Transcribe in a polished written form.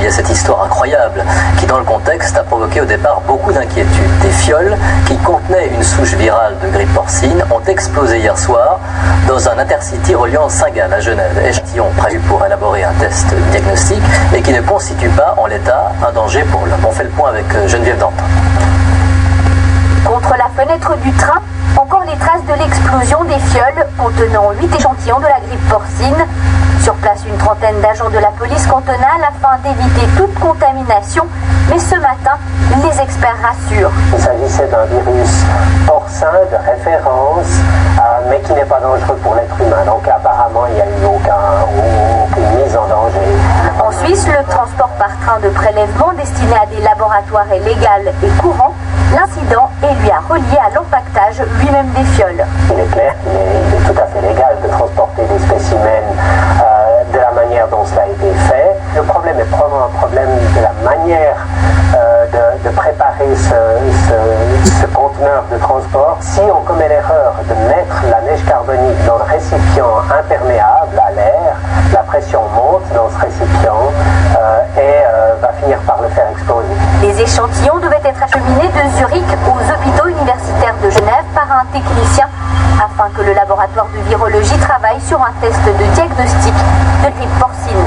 y a cette histoire incroyable qui, dans le contexte, a provoqué au départ beaucoup d'inquiétudes. Des fioles qui contenaient une souche virale de grippe porcine ont explosé hier soir dans un intercity reliant Saint-Gall à Genève. Échantillon prévu pour élaborer un test diagnostique et qui ne constitue pas, en l'état, un danger pour l'homme. On fait le point avec Geneviève Dantin. Contre la fenêtre du train, encore les traces de l'explosion des fioles contenant 8 échantillons de la grippe porcine. Sur place, une trentaine d'agents de la police cantonale afin d'éviter toute contamination. Mais ce matin, les experts rassurent. Il s'agissait d'un virus porcin de référence, mais qui n'est pas dangereux pour l'être humain. Donc apparemment, il n'y a eu aucune mise en danger. En Suisse, le transport par train de prélèvement destiné à des laboratoires est légal et courant. L'incident est lui a relié à l'empaquetage lui-même des fioles. Il est clair qu'il est tout à fait légal de transporter des spécimens de la manière dont cela a été fait. Le problème est probablement un problème de la manière de préparer ce conteneur de transport. Si on commet l'erreur de mettre la neige carbonique dans le récipient imperméable à l'air, la pression monte dans ce récipient et va finir par le faire exploser. Les échantillons devaient être acheminés de Zurich aux hôpitaux universitaires de Genève par un technicien afin que le laboratoire de virologie travaille sur un test de diagnostic de grippe porcine.